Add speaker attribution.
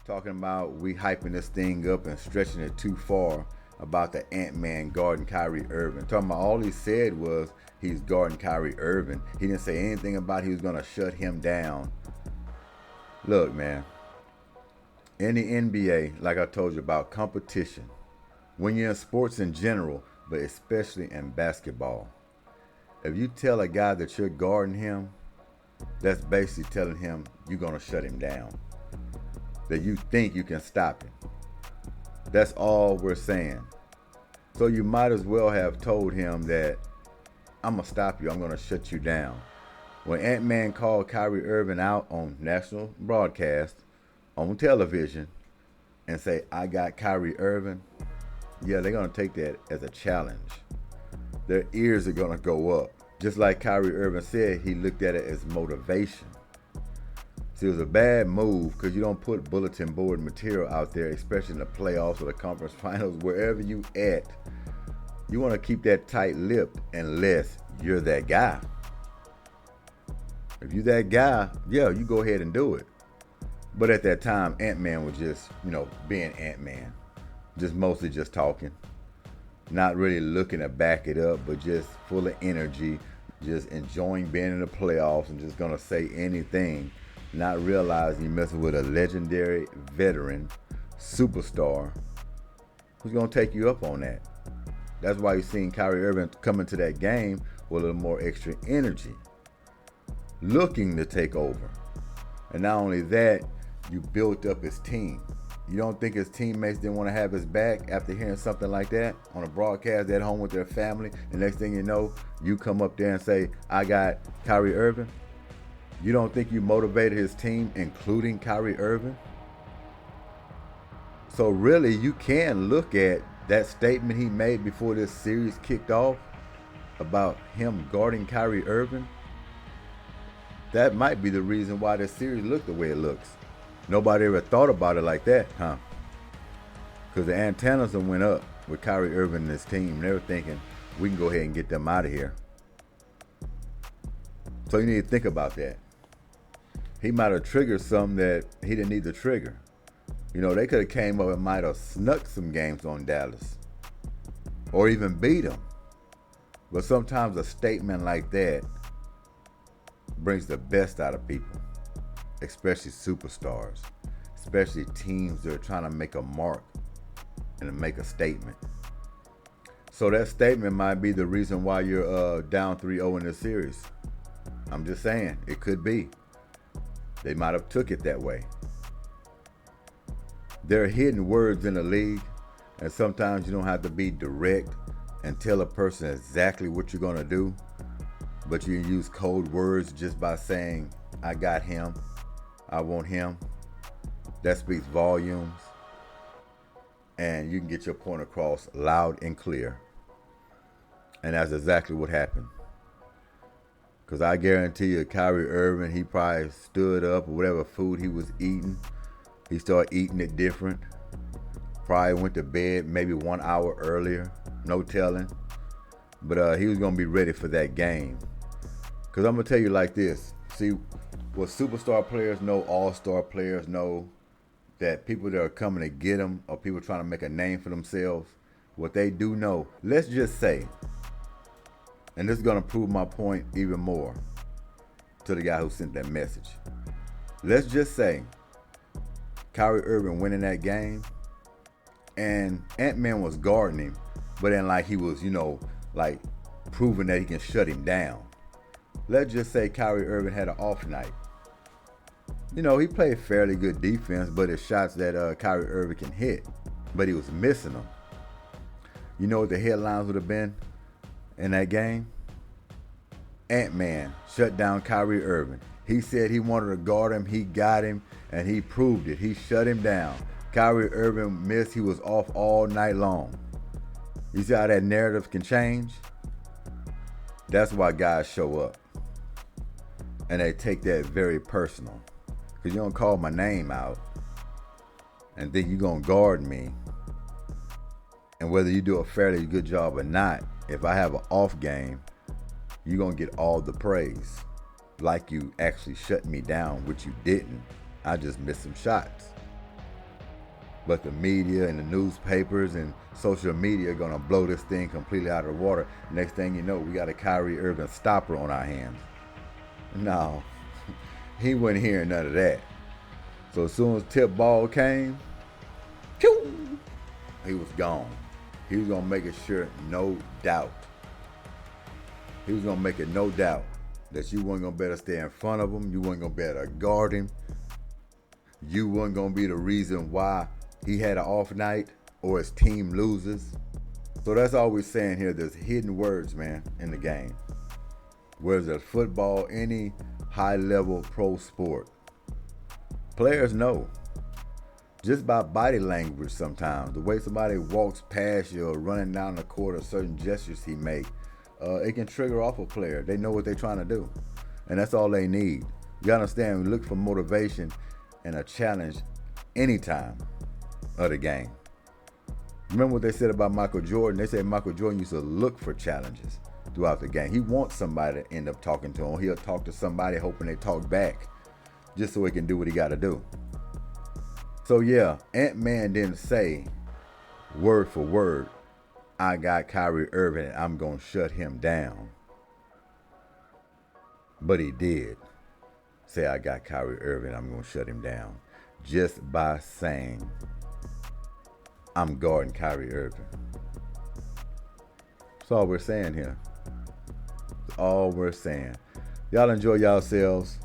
Speaker 1: talking about we hyping this thing up and stretching it too far about the Ant-Man guarding Kyrie Irving. Talking about all he said was he's guarding Kyrie Irving. He didn't say anything about he was going to shut him down. Look, man, in the NBA, like I told you about competition, when you're in sports in general, but especially in basketball, if you tell a guy that you're guarding him, that's basically telling him you're going to shut him down, that you think you can stop him. That's all we're saying. So you might as well have told him that I'm going to stop you. I'm going to shut you down. When Ant-Man called Kyrie Irving out on national broadcast, on television, and say, I got Kyrie Irving, yeah, they're going to take that as a challenge. Their ears are going to go up. Just like Kyrie Irving said, he looked at it as motivation. See, it was a bad move because you don't put bulletin board material out there, especially in the playoffs or the conference finals, wherever you at. You want to keep that tight-lipped unless you're that guy. If you're that guy, yeah, you go ahead and do it. But at that time, Ant-Man was just, being Ant-Man. Just mostly just talking. Not really looking to back it up, but just full of energy, just enjoying being in the playoffs and just going to say anything, not realizing you're messing with a legendary veteran superstar who's going to take you up on that. That's why you're seeing Kyrie Irving come into that game with a little more extra energy, looking to take over. And not only that, you built up his team. You don't think his teammates didn't want to have his back after hearing something like that on a broadcast at home with their family? The next thing you know, you come up there and say, I got Kyrie Irving. You don't think you motivated his team, including Kyrie Irving? So really, you can look at that statement he made before this series kicked off about him guarding Kyrie Irving. That might be the reason why this series looked the way it looks. Nobody ever thought about it like that, huh? Because the antennas went up with Kyrie Irving and his team. They were thinking, we can go ahead and get them out of here. So you need to think about that. He might have triggered something that he didn't need to trigger. They could have came up and might have snuck some games on Dallas. Or even beat them. But sometimes a statement like that brings the best out of people. Especially superstars, especially teams that are trying to make a mark and to make a statement. So that statement might be the reason why you're down 3-0 in this series. I'm just saying, it could be. They might have took it that way. There are hidden words in the league, and sometimes you don't have to be direct and tell a person exactly what you're going to do, but you can use code words just by saying, I got him. I want him. That speaks volumes. And you can get your point across loud and clear. And that's exactly what happened. Because I guarantee you, Kyrie Irving, he probably stood up or whatever food he was eating. He started eating it different. Probably went to bed maybe 1 hour earlier. No telling. But he was going to be ready for that game. Because I'm going to tell you like this. See, what superstar players know, all-star players know, that people that are coming to get them or people trying to make a name for themselves, what they do know, let's just say, and this is going to prove my point even more to the guy who sent that message. Let's just say Kyrie Irving winning that game and Ant-Man was guarding him, but then like he was, proving that he can shut him down. Let's just say Kyrie Irving had an off night. He played fairly good defense, but his shots that Kyrie Irving can hit, but he was missing them. You know what the headlines would have been in that game? Ant-Man shut down Kyrie Irving. He said he wanted to guard him, he got him, and he proved it. He shut him down. Kyrie Irving missed, he was off all night long. You see how that narrative can change? That's why guys show up. And they take that very personal. Because you don't call my name out and think you're going to guard me. And whether you do a fairly good job or not, if I have an off game, you're going to get all the praise. Like you actually shut me down, which you didn't. I just missed some shots. But the media and the newspapers and social media are going to blow this thing completely out of the water. Next thing you know, we got a Kyrie Irving stopper on our hands. No, he wasn't hearing none of that. So as soon as tip ball came, pew, he was gone. He was going to make it sure, no doubt. He was going to make it no doubt that you weren't going to better stay in front of him. You weren't going to better guard him. You weren't going to be the reason why he had an off night or his team loses. So that's all we're saying here. There's hidden words, man, in the game. Whether it's football, any high-level pro sport, players know. Just by body language sometimes, the way somebody walks past you or running down the court or certain gestures he make, it can trigger off a player. They know what they're trying to do. And that's all they need. You understand, we look for motivation and a challenge anytime of the game. Remember what they said about Michael Jordan? They said Michael Jordan used to look for challenges throughout the game. He wants somebody to end up talking to him. He'll talk to somebody hoping they talk back just so he can do what he got to do. So yeah, Ant-Man didn't say word for word, I got Kyrie Irving and I'm going to shut him down. But he did say, I got Kyrie Irving, I'm going to shut him down. Just by saying, I'm guarding Kyrie Irving. That's all we're saying here. That's all we're saying. Y'all enjoy yourselves.